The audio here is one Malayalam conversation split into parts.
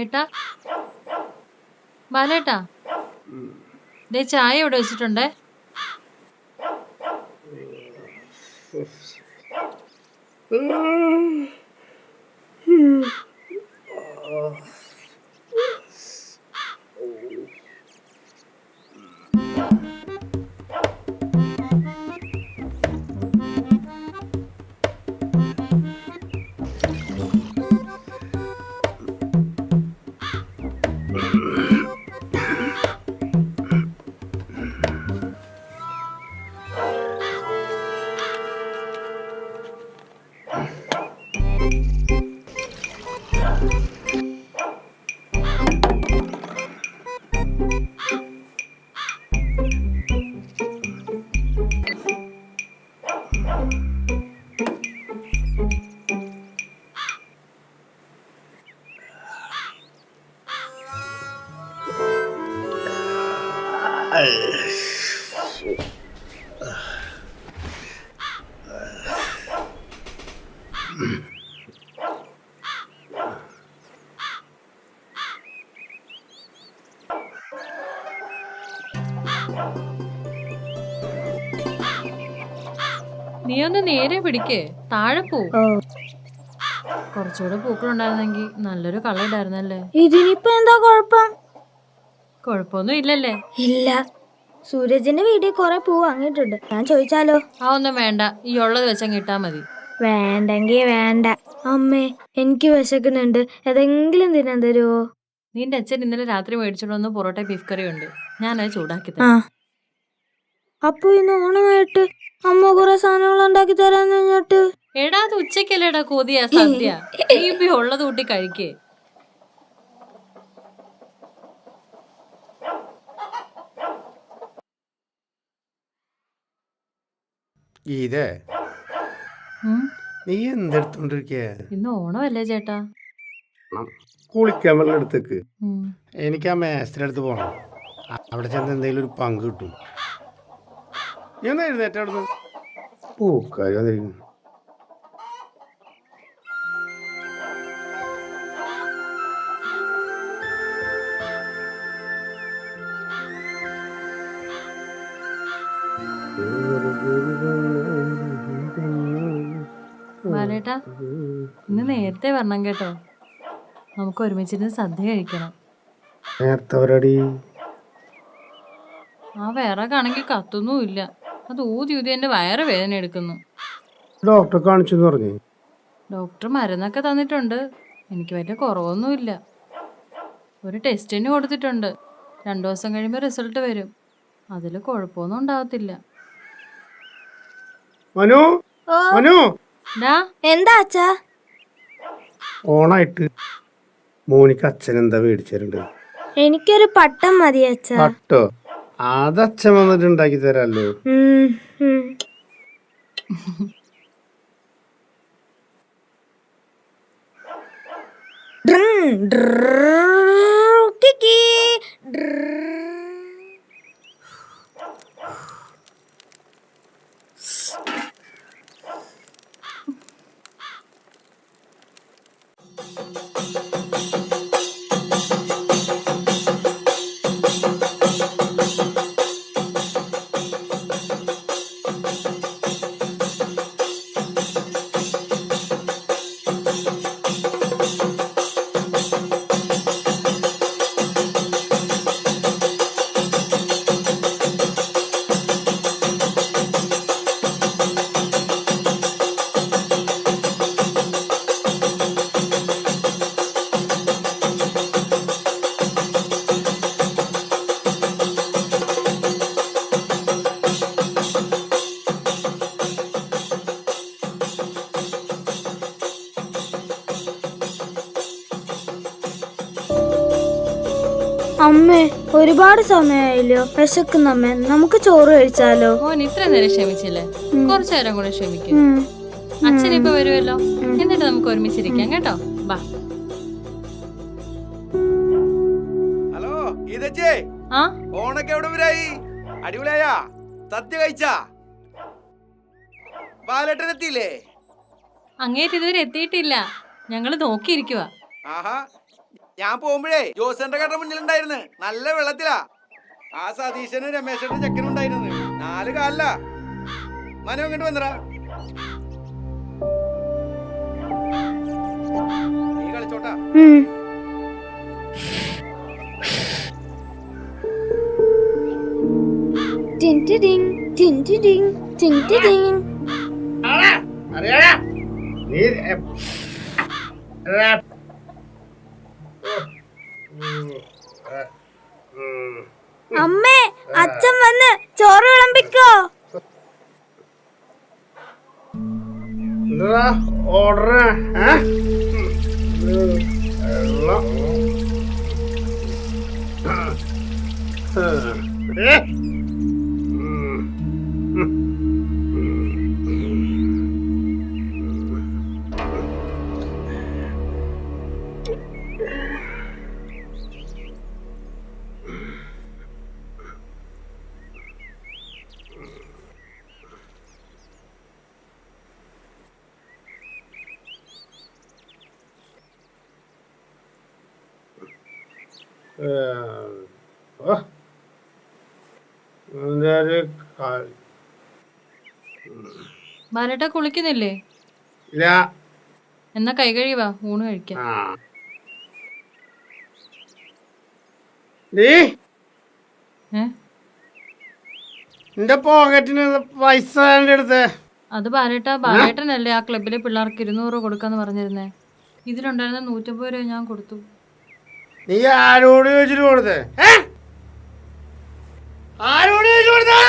ഏട്ടാ, ബാലേട്ടാ, ദേ ചായ ഇവിടെ വെച്ചിട്ടുണ്ടേ. നീ ഒന്ന് നേരെ പിടിക്കേ, താഴെ പോ. കുറച്ചുകൂടെ പൂക്കളുണ്ടായിരുന്നെങ്കിൽ നല്ലൊരു കളർ ഇടായിരുന്നല്ലേ. ഇതിനിപ്പോ എന്താ കുഴപ്പം? കുഴപ്പമൊന്നും ഇല്ലല്ലേ? ഇല്ല, സൂരജിന്റെ വീട്ടിൽ കുറെ പൂ വാങ്ങിയിട്ടുണ്ട്. ഞാൻ ചോദിച്ചാലോ? ആ ഒന്നും വേണ്ട, ഈ ഉള്ളത് വെച്ചങ്ങ് ഇട്ടാ മതി. വേണ്ടെങ്കി വേണ്ട. അമ്മേ, എനിക്ക് വിശക്കുന്നുണ്ട്, ഏതെങ്കിലും തിന്നാൻ തരുമോ? നിന്റെ അച്ഛൻ ഇന്നലെ രാത്രി മേടിച്ചോണ്ട് വന്ന പൊറോട്ട ബീഫ് കറി ഉണ്ട്, ഞാനത് ചൂടാക്കി തരാം. അപ്പൊ ഇന്ന് ഓണമായിട്ട് അമ്മ കുറെ സാധനങ്ങൾ ഉണ്ടാക്കി തരാന്ന് പറഞ്ഞിട്ട്. എടാ, അത് ഉച്ചക്കല്ലേടാ കൊതിയാ സദ്യ. നീ ഇപ്പൊ ഉള്ളത് കൂട്ടി കഴിക്കേ. ഗീതേ, നീ എന്തെടുത്തോണ്ടിരിക്കേ? ഇന്ന് ഓണമല്ലേ ചേട്ടാ? കുളിക്കാൻ വെള്ളം എടുത്തേക്ക്. എനിക്ക് ആ മേസ്ത്രി അടുത്ത് പോകണം. അവിടെ ചെന്ന് എന്തെങ്കിലും ഒരു പങ്ക് കിട്ടും. നീ ഒന്ന് എഴുന്നേറ്റ് അവിടുന്ന്. പൂക്കാരി വന്നിരിക്കുന്നു. ബാലേട്ടാ, ഇന്ന് നേരത്തെ വരണം കേട്ടോ, നമുക്ക് ഒരുമിച്ചിരുന്ന് സദ്യ കഴിക്കണം. നേരത്തെ ഒരടി ആ വിറകാണെങ്കിൽ കത്തുന്നുമില്ല, അത് ഊതി ഊതി എന്റെ വയറ് വേദന എടുക്കുന്നു. ഡോക്ടറെ കാണിച്ചെന്ന് പറഞ്ഞു. ഡോക്ടർ മരുന്നൊക്കെ തന്നിട്ടുണ്ട്, എനിക്ക് വലിയ കുറവൊന്നുമില്ല. ഒരു ടെസ്റ്റിന് കൊടുത്തിട്ടുണ്ട്, 2 ദിവസം കഴിയുമ്പോൾ റിസൾട്ട് വരും. അതിൽ കുഴപ്പമൊന്നും ഉണ്ടാവത്തില്ല. മനു, മനു, എന്താ അച്ഛാ? ഓണായിട്ട് മോനിക്ക് അച്ഛൻ എന്താ മേടിച്ചിട്ടുണ്ട്? എനിക്കൊരു പട്ടം മതി അച്ഛാ. പട്ടോ? അത് അച്ഛൻ വന്നിട്ട് ഉണ്ടാക്കി തരാല്ലോ. അമ്മേ, ഒരുപാട് സമയമായില്ലോ, വിശക്കുന്ന അമ്മേ, നമുക്ക് ചോറ് കഴിച്ചാലോ? മോൻ ഇത്ര നേരം ക്ഷമിച്ചില്ലേ, കുറച്ചു നേരം കൂടെ ക്ഷമിക്കും. അച്ഛൻ ഇപ്പൊ വരുമല്ലോ, എന്നിട്ട് നമുക്ക് ഒരുമിച്ചിരിക്കാം കേട്ടോ. ബാ. ഹലോ ഗീതച്ചേ, ഓണൊക്കെ എവിടെ വരായി? അടിപൊളിയായാ? സദ്യ കഴിച്ചാ? ബാലേട്ടനെത്തിയില്ലേ? അങ്ങേറ്റ് ഇതുവരെ എത്തിയിട്ടില്ല, ഞങ്ങള് നോക്കിയിരിക്കുവാ. ആഹാ, ഞാൻ പോകുമ്പോഴേ ജോസന്റെ കട മുന്നിലുണ്ടായിരുന്നു. നല്ല വെള്ളത്തിലാ. ആ സതീശനും രമേശന്റെ ചെക്കനും ഉണ്ടായിരുന്നു. 4 കാലില. മനു ഇങ്ങോട്ട് വന്നടാ. നീ കളിച്ചോട്ടാ. അമ്മേ, അച്ഛൻ വന്ന് ചോറ് വിളമ്പിക്കോ. എന്താ ഓർഡർ? ബാലേട്ട കുളിക്കുന്നില്ലേ? ഇല്ല. എന്നാ കൈ കഴിവാ, ഊണ് കഴിക്കാം. നിന്റെ പോക്കറ്റിന് പൈസ എടുത്ത്. അത് ബാലേട്ടനല്ലേ ആ ക്ലബിലെ പിള്ളേർക്ക് 200 കൊടുക്കാന്ന് പറഞ്ഞിരുന്നേ. ഇതിലുണ്ടായിരുന്ന 150 രൂപ ഞാൻ കൊടുത്തു. നീ ആരോട് ചോദിച്ചിട്ട് കൊടുത്തേ? ആരോട് ചോദിച്ചു കൊടുത്തേ?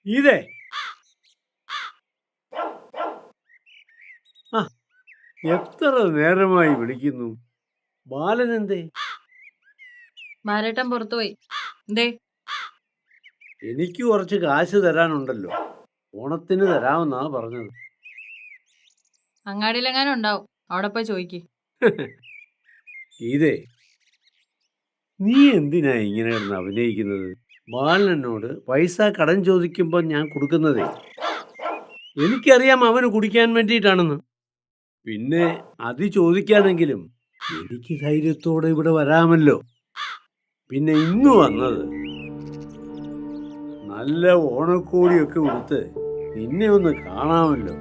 ഇതേ എത്ര നേരമായി വിളിക്കുന്നു. ബാലൻ എന്തേ? ബാലേട്ടൻ പുറത്തുപോയി. എന്തേ? എനിക്ക് കുറച്ച് കാശ് തരാനുണ്ടല്ലോ, ഓണത്തിന് തരാമെന്നാ പറഞ്ഞത്. അങ്ങാടിയിലെങ്ങാനും ഉണ്ടാവും, അവിടെ പോയി ചോദിക്ക്. ഇതേ നീ എന്തിനാ ഇങ്ങനെ കിടന്ന് അഭിനയിക്കുന്നത്? ബാലൻ എന്നോട് പൈസ കടം ചോദിക്കുമ്പോൾ ഞാൻ കൊടുക്കുന്നതേ എനിക്കറിയാം അവന് കുടിക്കാൻ വേണ്ടിയിട്ടാണെന്ന്. പിന്നെ അത് ചോദിക്കാനെങ്കിലും എനിക്ക് ധൈര്യത്തോടെ ഇവിടെ വരാമല്ലോ. പിന്നെ ഇന്ന് വന്നത് നല്ല ഓണക്കോടിയൊക്കെ കൊടുത്ത് നിന്നെ ഒന്ന് കാണാമല്ലോ.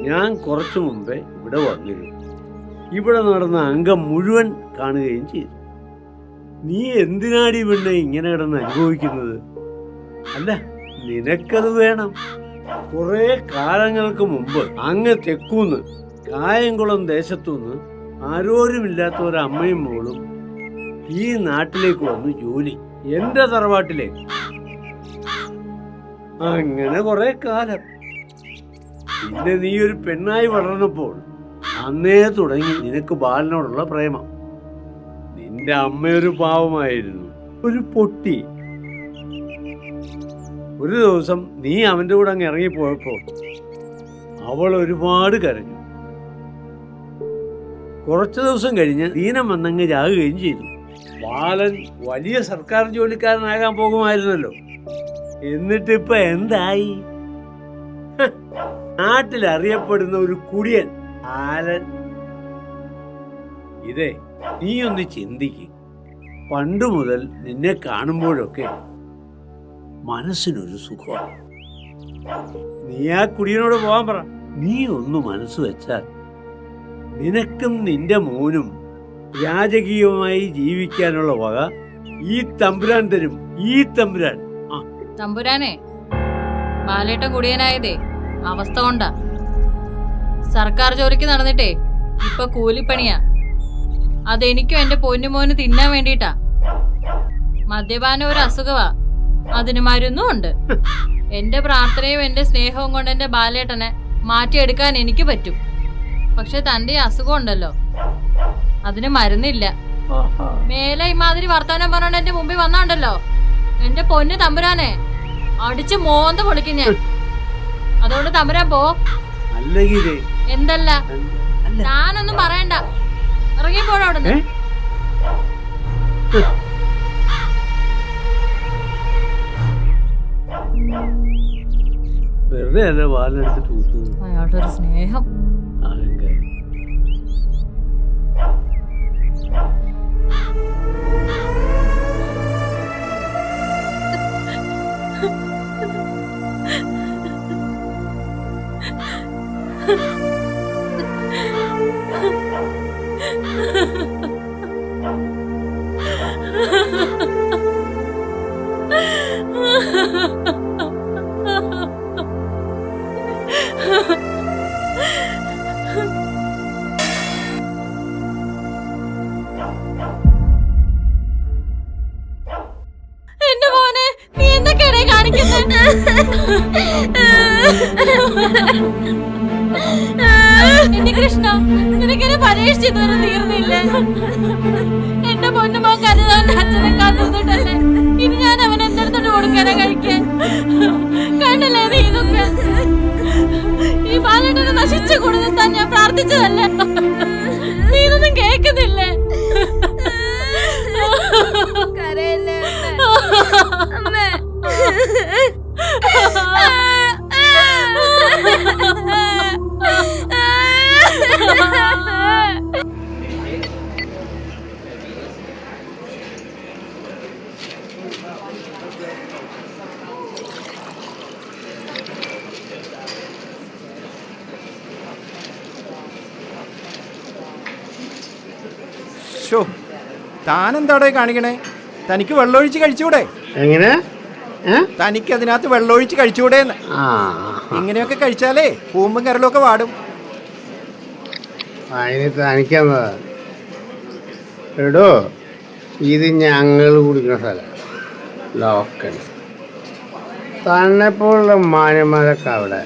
ഞാൻ കുറച്ചു മുമ്പേ ഇവിടെ വന്നിരുന്നു. ഇവിടെ നടന്ന അംഗം മുഴുവൻ കാണുകയും ചെയ്തു. നീ എന്തിനാടി പെണ്ണെ ഇങ്ങനെ കിടന്ന് അനുഭവിക്കുന്നത്? അല്ല, നിനക്കത് വേണം. കുറെ കാലങ്ങൾക്ക് മുമ്പ് അങ്ങ് തെക്കൂന്ന് കായംകുളം ദേശത്തുനിന്ന് ആരോരുമില്ലാത്ത ഒരമ്മയും മോളും ഈ നാട്ടിലേക്ക് വന്നു ജോലി, എന്റെ തറവാട്ടിലേക്ക്. അങ്ങനെ കുറെ കാലം. പിന്നെ നീ ഒരു പെണ്ണായി വളർന്നപ്പോൾ അന്നേ തുടങ്ങി നിനക്ക് ബാലനോടുള്ള പ്രേമം. നിന്റെ അമ്മയൊരു പാവമായിരുന്നു. ഒരു പൊട്ടി. ഒരു ദിവസം നീ അവന്റെ കൂടെ അങ്ങ് ഇറങ്ങിപ്പോയപ്പോൾ അവൾ ഒരുപാട് കരഞ്ഞു. കുറച്ചു ദിവസം കഴിഞ്ഞ് ദീനം വന്നങ്ങ് ചാകുകയും ചെയ്തു. ബാലൻ വലിയ സർക്കാർ ജോലിക്കാരനാകാൻ പോകുമായിരുന്നല്ലോ. എന്നിട്ടിപ്പൊ എന്തായി? നാട്ടിൽ അറിയപ്പെടുന്ന ഒരു കുടിയൻ ബാലൻ. ഇതേ നീ ഒന്ന് ചിന്തിക്ക്. പണ്ട് മുതൽ നിന്നെ കാണുമ്പോഴൊക്കെ മനസ്സിനൊരു സുഖമാണ്. നീ ആ കുടിയനോട് പോകാൻ പറ. നീ ഒന്ന് മനസ്സ് വെച്ചാൽ നിനക്കും നിന്റെ മോനും രാജകീയമായി ജീവിക്കാനുള്ള വക ഈ തമ്പുരാൻ തരും. ഈ തമ്പുരാൻ. തമ്പുരാനെ, ബാലേട്ടൻ കുടിയനായതേ അവസ്ഥ കൊണ്ടാ. സർക്കാർ ജോലിക്ക് നടന്നിട്ടേ ഇപ്പൊ കൂലിപ്പണിയാ. അതെനിക്കും എന്റെ പൊന്നുമോന് തിന്നാൻ വേണ്ടിട്ടാ. മദ്യപാനം ഒരു അസുഖമാ, അതിന് മരുന്നും ഉണ്ട്. എന്റെ പ്രാർത്ഥനയും എന്റെ സ്നേഹവും കൊണ്ട് എന്റെ ബാലേട്ടനെ മാറ്റിയെടുക്കാൻ എനിക്ക് പറ്റും. പക്ഷെ തന്റെ അസുഖം ഉണ്ടല്ലോ, അതിന് മരുന്നില്ല. മേലെ ഇമാതിരി വർത്തമാനം പറഞ്ഞോണ്ട് എന്റെ മുമ്പിൽ വന്നോണ്ടല്ലോ, എന്റെ പൊന്ന് തമ്പുരാനെ അടിച്ച് മോന്ത പൊളിക്കും ഞാൻ. അതുകൊണ്ട് തമ്പുരാൻ പോ. എന്തല്ല ഞാനൊന്നും പറയണ്ട, ഇറങ്ങിപ്പോഴ അവിടുന്ന്. വെറുതെ അല്ല വാലെടുത്തിട്ട് അയാളുടെ ഒരു സ്നേഹം. എന്റെ മോനെ, നീ എന്തൊക്കെയാണ് കാണിക്കുന്നത്? എന്റെ കൃഷ്ണ, നിനക്കെന്നെ പരീക്ഷിച്ച് ഇതുവരെ തീർന്നില്ലേ? എന്റെ പൊന്നുമോ കരുതാൻ അച്ഛനെ കാത്തിട്ടല്ലേ ഇനി ഞാൻ അവൻ എന്റെ അടുത്തോട്ട് കൊടുക്കാനാ കഴിക്കാൻ? കണ്ടല്ലേ നീ ഇതൊക്കെ? ഈ ബാലേട്ടനെ നശിച്ചു കൊടുത്താൻ ഞാൻ പ്രാർത്ഥിച്ചതല്ലേ? നീ ഇതൊന്നും കേൾക്കുന്നില്ലേ? കരയല്ലേ അമ്മേ. ഷോ, താനെന്താടോ കാണിക്കണേ? തനിക്ക് വെള്ളമൊഴിച്ച് കഴിച്ചുകൂടെ? എങ്ങനെ? തനിക്ക് അതിനകത്ത് വെള്ളമൊഴിച്ച് കഴിച്ചുകൂടെ? ഇങ്ങനെയൊക്കെ കഴിച്ചാലേ കൂമ്പും കരലും ഒക്കെ വാടും. അതിന് തനിക്കെന്നതാ എടോ, ഇത് ഞങ്ങൾ കുടിക്കുന്ന സ്ഥലം, ലോക്കൽ. തന്നെപ്പോലുള്ള മാന്യന്മാരൊക്കെ അവിടെ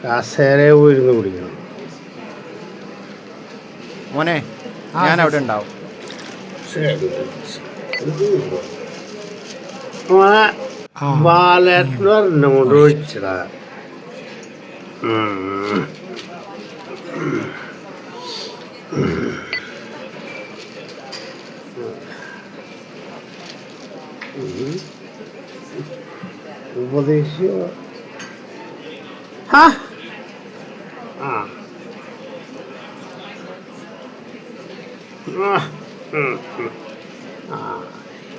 കസേര പോയിരുന്ന് കുടിക്കണം. മോനെ, ഞാൻ അവിടെ ഉണ്ടാവും. ബാലേട്ടൻ കൊണ്ട് ഒഴിച്ചടാ. ഉപദേശിയോ?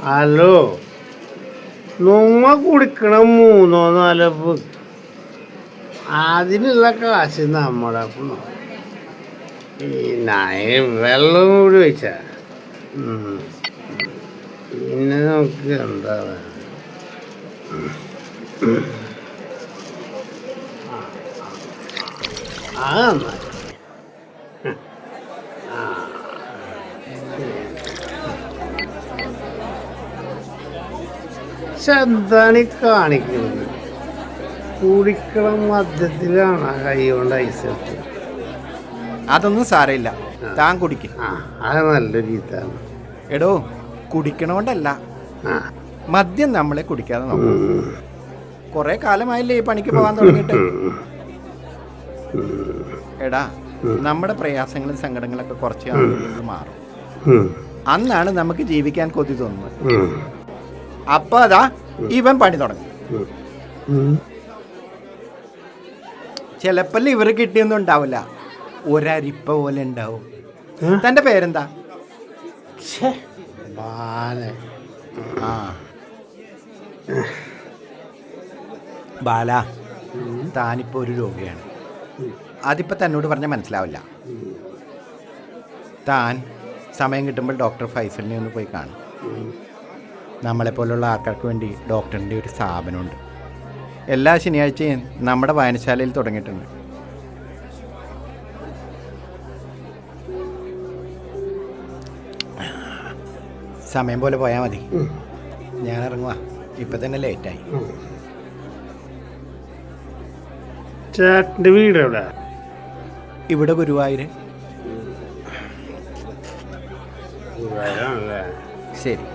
ഹലോ, നമ്മ കുടിക്കണ 3-4 അതിനുള്ള കാശ് നമ്മുടെ ഈ നായ വെള്ളം കൂടി വെച്ചാ പിന്നെ നമുക്ക് എന്താ എന്താണ് കാണിക്കുന്നത്? കുടിക്കണം മദ്യത്തിലാണ് കൈ കൊണ്ട് ഐസ് എടുത്ത്. അതൊന്നും സാരമില്ല, താൻ കുടിക്കും. അത് നല്ലൊരു ഇതാണ്. എടോ, കുടിക്കണോണ്ടല്ല, മദ്യം നമ്മളെ കുടിക്കാതെ നോക്കും. കുറെ കാലമായില്ലേ ഈ പണിക്ക് പോകാൻ തുടങ്ങിയിട്ട്. എടാ, നമ്മുടെ പ്രയാസങ്ങളും സങ്കടങ്ങളൊക്കെ കുറച്ച് ആളുകൾ മാറും. അന്നാണ് നമുക്ക് ജീവിക്കാൻ കൊതി തോന്നുന്നത്. അപ്പൊ അതാ ഇവൻ പണി തുടങ്ങി. ചിലപ്പോൾ ഇവർ കിട്ടിയൊന്നും ഉണ്ടാവില്ല, ഒരരിപ്പ പോലെ ഉണ്ടാവും. തന്റെ പേരെന്താ? ആ ബാല, താനിപ്പോ ഒരു രോഗിയാണ്. അതിപ്പോ തന്നോട് പറഞ്ഞാൽ മനസ്സിലാവില്ല. താൻ സമയം കിട്ടുമ്പോൾ ഡോക്ടർ ഫൈസലിനെ ഒന്ന് പോയി കാണും. നമ്മളെപ്പോലുള്ള ആൾക്കാർക്ക് വേണ്ടി ഡോക്ടറിൻ്റെ ഒരു സ്ഥാപനമുണ്ട്. എല്ലാ ശനിയാഴ്ചയും നമ്മുടെ വായനശാലയിൽ തുടങ്ങിയിട്ടുണ്ട്. സമയം പോലെ പോയാൽ മതി. ഞാൻ ഇറങ്ങുക, ഇപ്പം തന്നെ ലേറ്റായി. ചേട്ടൻ്റെ വീട് എവിടെ? ഇവിടെ ഗുരുവായൂർ. ശരി.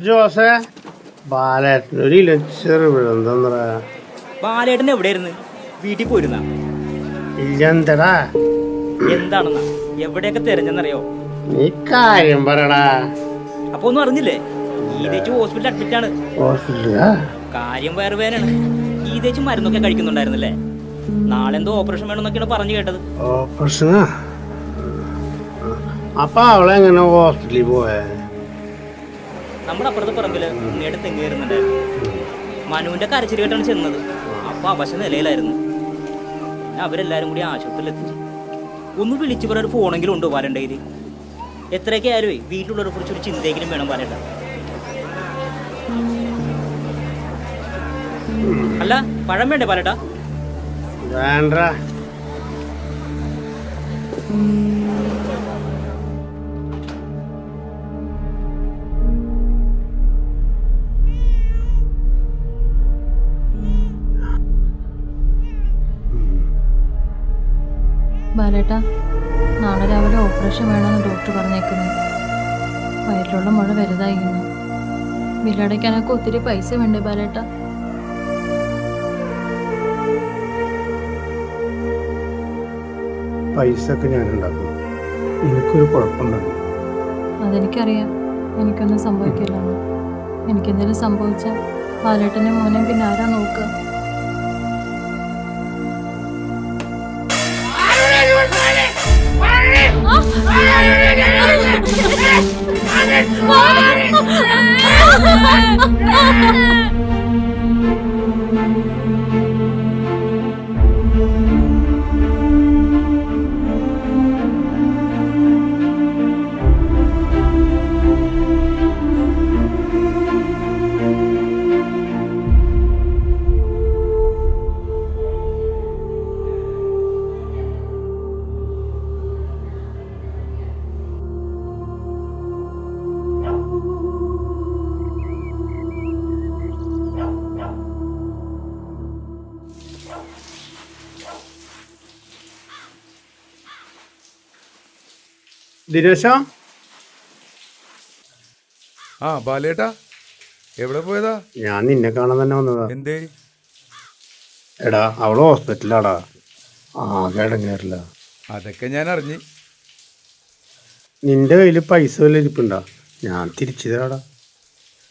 ജോസേ, ബാലേട്ടനൊരു ചെറു എന്താ പറയാ? ബാലേട്ടൻ എവിടെയായിരുന്നു? വീട്ടിൽ പോയിരുന്ന? ഇല്ലെന്തടാ? എന്താണെന്നാ എവിടെയൊക്കെ തെരഞ്ഞെന്നറിയോ? നീ കാര്യം പറയടാ. അപ്പൊ ഒന്നും അറിഞ്ഞില്ലേ? ഈതേച്ച് ഹോസ്പിറ്റലിൽ അഡ്മിറ്റ് ആണ്. ഹോസ്പിറ്റലാ? കാര്യം വയറുവേദനയാണ്. ഈതേച്ച് മരുന്നൊക്കെ കഴിക്കുന്നുണ്ടായിരുന്നല്ലേ? നാളെ എന്തോ ഓപ്പറേഷൻ വേണമെന്നൊക്കെയാണ് പറഞ്ഞു കേട്ടത്. ഓപ്പറേഷനാ? അപ്പൊ അവളെങ്ങനെ ഹോസ്പിറ്റലിൽ പോയേ? നമ്മുടെ അപ്പുറത്തെ പറമ്പില് ഉണ്ണിയുടെ തെങ്ങ് കയറുന്നുണ്ടായിരുന്നു. മനുവിന്റെ കരച്ചിൽ കേട്ടാണ് ചെന്നത്. അപ്പൊ അവശ നിലയിലായിരുന്നു. അവരെല്ലാരും കൂടി ആശുപത്രിയിൽ എത്തിച്ചു. ഒന്ന് വിളിച്ചു പറയാൻ ഒരു ഫോണെങ്കിലും ഉണ്ടോ ബാലണ്ടേര്? എത്രയൊക്കെ ആയാലും വീട്ടിലുള്ളവരെ കുറിച്ച് ഒരു ചിന്തയെങ്കിലും വേണം ബാലേട്ട. അല്ല, പഴം വേണ്ടേ ബാലേട്ട? വേണ്ട. ബാലേട്ടാ, നാളെ രാവിലെ ഓപ്പറേഷൻ വേണമെന്ന് ഡോക്ടർ പറഞ്ഞേക്കുന്നു. വയറ്റിലുള്ള മുഴ വലുതായിരുന്നു. ബില്ലടയ്ക്കാനൊക്കെ ഒത്തിരി പൈസ വേണ്ടേ ബാലേട്ടാ? പൈസ ഒക്കെ ഞാൻ ഉണ്ടാക്കും. എനിക്കൊരു കുഴപ്പമുണ്ടാകും. അതെനിക്കറിയാം. എനിക്കൊന്നും സംഭവിക്കില്ല. എനിക്കെന്തെങ്കിലും സംഭവിച്ചാൽ ബാലേട്ടനെ മോനെ പിന്നെ ആരാ നോക്കുക? ദിനേശ, ആ ബാലേട്ടാ, എവിടെ പോയതാ? ഞാൻ നിന്നെ കാണാൻ തന്നെ വന്നതാ. എന്തേ? എടാ അവള് ഹോസ്പിറ്റലാടാ, ആകെ ഇടങ്ങേറില്ല. അതൊക്കെ ഞാൻ അറിഞ്ഞ്. നിന്റെ കയ്യിൽ പൈസ വല്ല ഇരിപ്പുണ്ടാ? ഞാൻ തിരിച്ചു തരാടാ.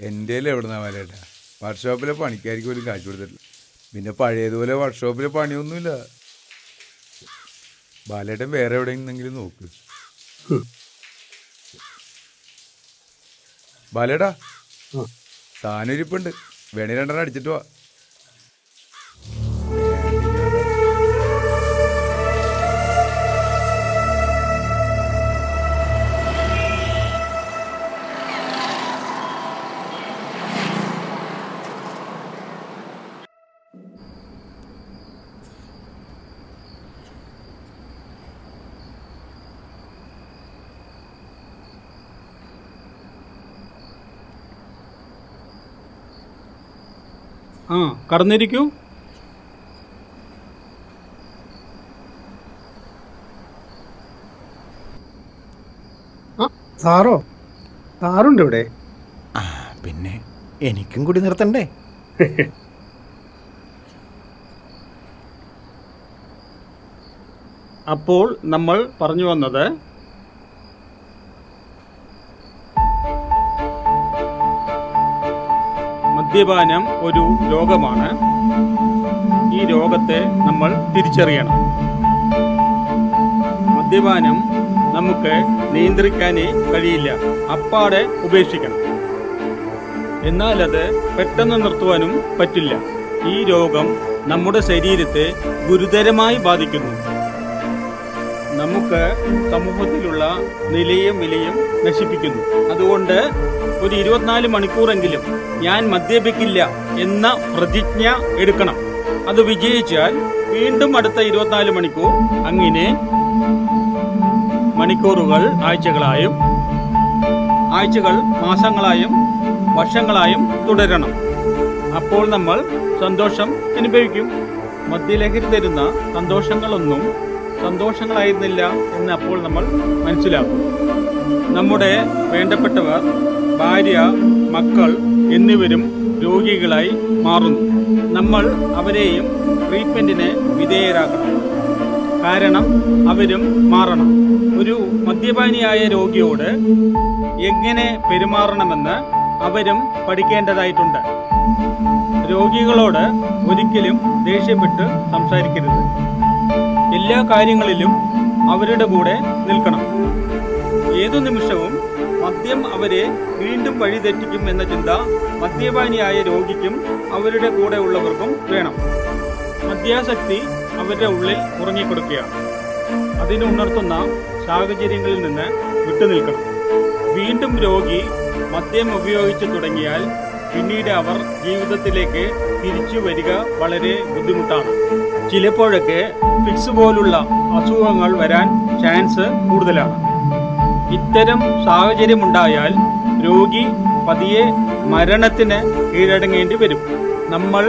എൻ്റെ എവിടുന്നാ ബാലേട്ടാ? വർക്ക്ഷോപ്പിലെ പണിക്കാർക്ക് പോലും കാശ് കൊടുത്തിട്ടില്ല. പിന്നെ പഴയതുപോലെ വർക്ക്ഷോപ്പിലെ പണിയൊന്നുമില്ല. ബാലേട്ടൻ വേറെ എവിടെയെങ്കിലും നോക്ക്. ബാലേട്ടാ, സാധനം ഇരിപ്പുണ്ട്, വേണേ 2 അടിച്ചിട്ട് വാ. ആ, കടന്നിരിക്കൂ. സാറോ? സാറുണ്ട് ഇവിടെ? ആ പിന്നെ എനിക്കും കൂടി നിർത്തണ്ടേ? അപ്പോൾ നമ്മൾ പറഞ്ഞു വന്നത് മദ്യപാനം ഒരു രോഗമാണ്. ഈ രോഗത്തെ നമ്മൾ തിരിച്ചറിയണം. മദ്യപാനം നമുക്ക് നിയന്ത്രിക്കാനേ കഴിയില്ല, അപ്പാടെ ഉപേക്ഷിക്കണം. എന്നാൽ അത് പെട്ടെന്ന് നിർത്തുവാനും പറ്റില്ല. ഈ രോഗം നമ്മുടെ ശരീരത്തെ ഗുരുതരമായി ബാധിക്കുന്നു. നമുക്ക് സമൂഹത്തിലുള്ള നിലയും വിലയും നശിപ്പിക്കുന്നു. അതുകൊണ്ട് ഒരു 24 മണിക്കൂറെങ്കിലും ഞാൻ മദ്യപിക്കില്ല എന്ന പ്രതിജ്ഞ എടുക്കണം. അത് വിജയിച്ചാൽ വീണ്ടും അടുത്ത 24 മണിക്കൂർ, അങ്ങനെ മണിക്കൂറുകൾ ആഴ്ചകളായും, ആഴ്ചകൾ മാസങ്ങളായും, വർഷങ്ങളായും തുടരണം. അപ്പോൾ നമ്മൾ സന്തോഷം അനുഭവിക്കും. മദ്യലഹരി തരുന്ന സന്തോഷങ്ങളൊന്നും സന്തോഷങ്ങളായിരുന്നില്ല എന്ന് അപ്പോൾ നമ്മൾ മനസ്സിലാക്കും. നമ്മുടെ വേണ്ടപ്പെട്ടവർ, ഭാര്യ, മക്കൾ എന്നിവരും രോഗികളായി മാറുന്നു. നമ്മൾ അവരെയും ട്രീറ്റ്മെന്റിന് വിധേയരാക്കണം. കാരണം അവരും മാറണം. ഒരു മദ്യപാനിയായ രോഗിയോട് എങ്ങനെ പെരുമാറണമെന്ന് അവരും പഠിക്കേണ്ടതായിട്ടുണ്ട്. രോഗികളോട് ഒരിക്കലും ദേഷ്യപ്പെട്ട് സംസാരിക്കരുത്. എല്ലാ കാര്യങ്ങളിലും അവരുടെ കൂടെ നിൽക്കണം. ഏതു നിമിഷവും മദ്യം അവരെ വീണ്ടും വഴിതെറ്റിക്കും എന്ന ചിന്ത മദ്യപാനിയായ രോഗിക്കും അവരുടെ കൂടെ ഉള്ളവർക്കും വേണം. മദ്യാസക്തി അവരുടെ ഉള്ളിൽ ഉറങ്ങിക്കൊടുക്കുകയാണ്. അതിനെ ഉണർത്തുന്ന സാഹചര്യങ്ങളിൽ നിന്ന് വിട്ടുനിൽക്കണം. വീണ്ടും രോഗി മദ്യം ഉപയോഗിച്ചു തുടങ്ങിയാൽ പിന്നീട് അവർ ജീവിതത്തിലേക്ക് തിരിച്ചു വരിക വളരെ ബുദ്ധിമുട്ടാണ്. ചിലപ്പോഴൊക്കെ ഫിക്സ് പോലുള്ള അസുഖങ്ങൾ വരാൻ ചാൻസ് കൂടുതലാണ്. ഇത്തരം സാഹചര്യമുണ്ടായാൽ രോഗി പതിയെ മരണത്തിന് കീഴടങ്ങേണ്ടി വരും. നമ്മൾ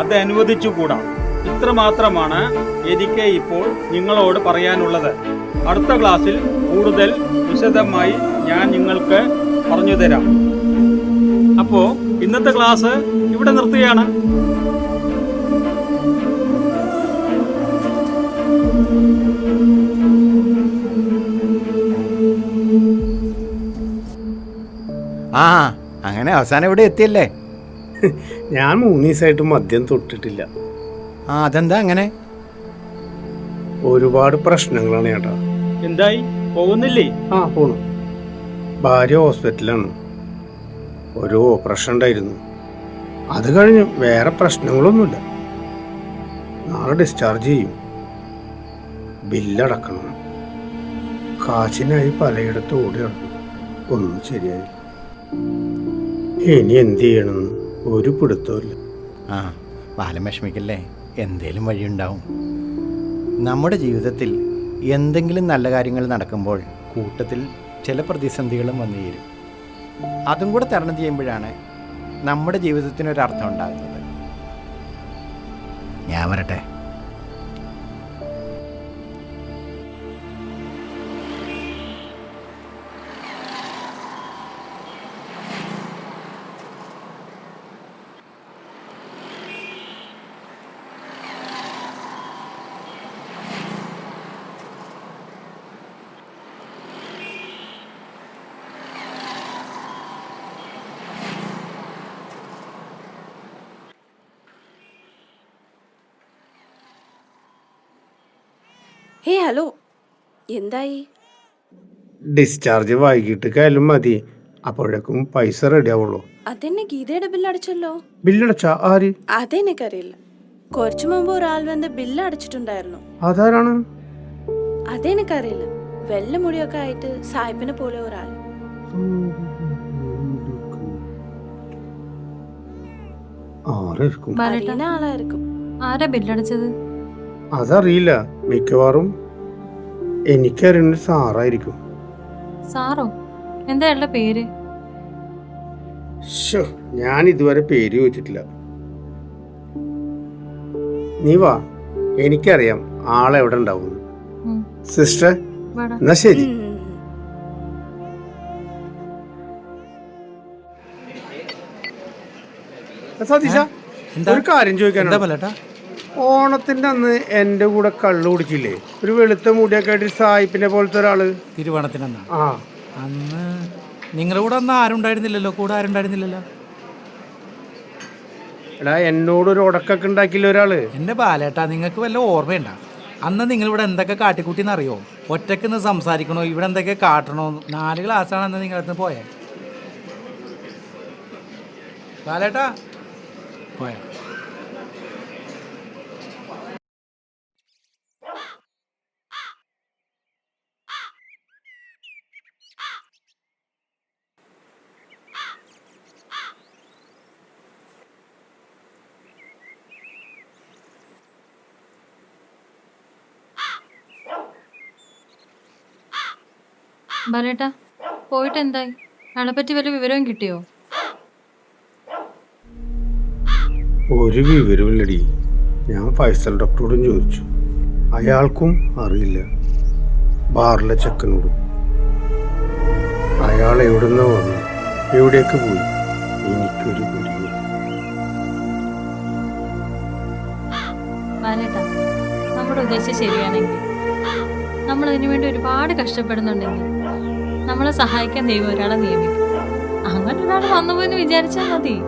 അത് അനുവദിച്ചുകൂടാ. ഇത്രമാത്രമാണ് എനിക്ക് ഇപ്പോൾ നിങ്ങളോട് പറയാനുള്ളത്. അടുത്ത ക്ലാസ്സിൽ കൂടുതൽ വിശദമായി ഞാൻ നിങ്ങൾക്ക് പറഞ്ഞു തരാം. അപ്പോൾ ഇന്നത്തെ ക്ലാസ് ഇവിടെ നിർത്തുകയാണ്. ആ അങ്ങനെ അവസാനം ഇവിടെ എത്തിയല്ലേ? ഞാൻ 3 ദിവസമായിട്ട് മദ്യം തൊട്ടിട്ടില്ല. ആ അതെന്താ അങ്ങനെ? ഒരുപാട് പ്രശ്നങ്ങളാണ് ചേട്ടാ. എന്തായി, പോകുന്നില്ലേ? പോണു. ഭാര്യ ഹോസ്പിറ്റലാണ്. ഒരു ഓപ്പറേഷൻ ഉണ്ടായിരുന്നു. അത് കഴിഞ്ഞു. വേറെ പ്രശ്നങ്ങളൊന്നുമില്ല. നാളെ ഡിസ്ചാർജ് ചെയ്യും. ബില്ലടക്കണം. കാശിനായി പലയിടത്ത് ഓടി നടന്നു. ഒന്നും ശരിയായി. ഇനി എന്ത് ചെയ്യണമെന്ന് ഒരു പിടുത്തമില്ല. ആ ബാലം വിഷമിക്കല്ലേ, എന്തേലും വഴിയുണ്ടാവും. നമ്മുടെ ജീവിതത്തിൽ എന്തെങ്കിലും നല്ല കാര്യങ്ങൾ നടക്കുമ്പോൾ കൂട്ടത്തിൽ ചില പ്രതിസന്ധികളും വന്നു ചേരും. അതും കൂടെ തരണം ചെയ്യുമ്പോഴാണ് നമ്മുടെ ജീവിതത്തിനൊരർത്ഥം ഉണ്ടാകുന്നത്. ഞാൻ വരട്ടെ. ഹേ ഹലോ, എന്തായി? ഡിസ്ചാർജ് വൈകിട്ട് കായാലും മതി, അപ്പോഴേക്കും പൈസ റെഡി ആവുള്ളൂ. അതെന്നെ ഗീതയുടെ ബില്ല് അടച്ചല്ലോ. ബില്ലടച്ചാ ആര്? അതെനിക്കറിയില്ല. കുറച്ചു മുമ്പ് ഒരാൾ വന്ന് ബില്ല് അടച്ചിട്ടുണ്ടായിരുന്നു. അതാരാണ്? അതെനിക്കറിയില്ല. വെള്ള മുടിയൊക്കെ ആയിട്ട് സായിപ്പിനെ പോലെ ഒരാൾ. ആരായിരിക്കും? ബാലേട്ടാ, അറിയുന്ന ആളായിരിക്കും. ആരാ ബില്ലടച്ചത്? അതറിയില്ല, മിക്കവാറും എനിക്കറിയുന്ന സാറായിരിക്കും. സാറോ? എന്താ അയാളുടെ പേര്? ശ്ശോ, ഞാൻ ഇതുവരെ പേര് ചോദിച്ചിട്ടില്ല. നീ വാ, എനിക്കറിയാം ആളെവിടെ ഉണ്ടാവും. ഉം, സിസ്റ്റർ, വാടാ. എന്നാ ശരി. സതീശ, ഒരു കാര്യം ചോദിക്കാനുണ്ട്. ഓണത്തിന്റെ അന്ന് എന്റെ കൂടെ കള്ളു കുടിച്ചില്ലേ, ഒരു വെളുത്ത മുടിയൊക്കെ ആയിട്ട് സായിപ്പിനെ പോലത്തെ ഒരാള്? തിരുവോണത്തിനെന്നാ? ആ, അന്ന് നിങ്ങളുടെ കൂടെ അന്ന് ആരുണ്ടായിരുന്നില്ലല്ലോ, കൂടെ ആരുണ്ടായിരുന്നില്ലല്ലോ. എടാ, എന്നോട് ഒരു ഉടക്കൊക്കെ ഉണ്ടാക്കിയില്ല ഒരാള്. എൻ്റെ ബാലേട്ടാ, നിങ്ങൾക്ക് വല്ല ഓർമ്മയുണ്ട? അന്ന് നിങ്ങളിവിടെ എന്തൊക്കെ കാട്ടിക്കൂട്ടിന്നറിയോ? ഒറ്റയ്ക്ക് നിന്ന് സംസാരിക്കണോ, ഇവിടെ എന്തൊക്കെ കാട്ടണോ? 4 ക്ലാസ്സാണ് അന്ന് നിങ്ങളടുത്ത് പോയേ. ബാലേട്ടാ പോയ. ബാലേട്ടാ, പോയിട്ട് എന്തായി? അയാളെ പറ്റി വല്ല വിവരവും കിട്ടിയോ? ഒരു വിവരമില്ലടി. ഞാൻ ഫൈസൽ ഡോക്ടറോടും ചോദിച്ചു, അയാൾക്കും അറിയില്ല. ബാറിലെ ചെക്കനോടും. അയാൾ എവിടുന്നോ വന്നു, എവിടേക്ക് പോയി, എനിക്കൊരു പിടിയും. ബാലേട്ടാ, നമ്മുടെ ഉദ്ദേശം ശരിയാണെങ്കിൽ, നമ്മൾ അതിനു വേണ്ടി ഒരുപാട് കഷ്ടപ്പെടുന്നുണ്ടെങ്കിൽ, നമ്മളെ സഹായിക്കാൻ ദൈവം ഒരാളെ നിയമിക്കും. അങ്ങനെ ഒരാൾ വന്നുപോയെന്ന് വിചാരിച്ചാൽ മതി.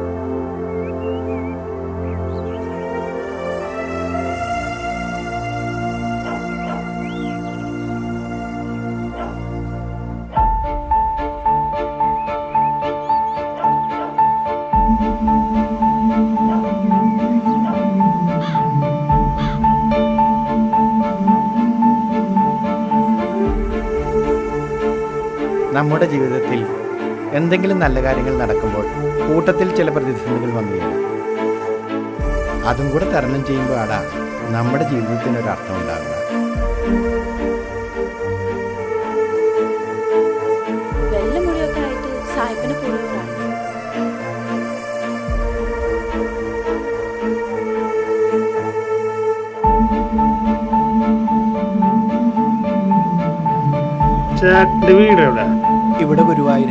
നമ്മുടെ ജീവിതത്തിൽ എന്തെങ്കിലും നല്ല കാര്യങ്ങൾ നടക്കുമ്പോൾ കൂട്ടത്തിൽ ചില പ്രതിസന്ധികൾ വന്നു വീഴും. അതും കൂടെ തരണം ചെയ്യുമ്പോഴാണ് നമ്മുടെ ജീവിതത്തിനൊരർത്ഥം ഉണ്ടാകുക. വെള്ള മുടിയൊക്കെ ആയിട്ട് സായിപ്പിനെ പോലെ ഒരാൾ. ചേട്ടന്റെ വീട് എവിടെ? ഇവിടെ ഗുരുവായൂർ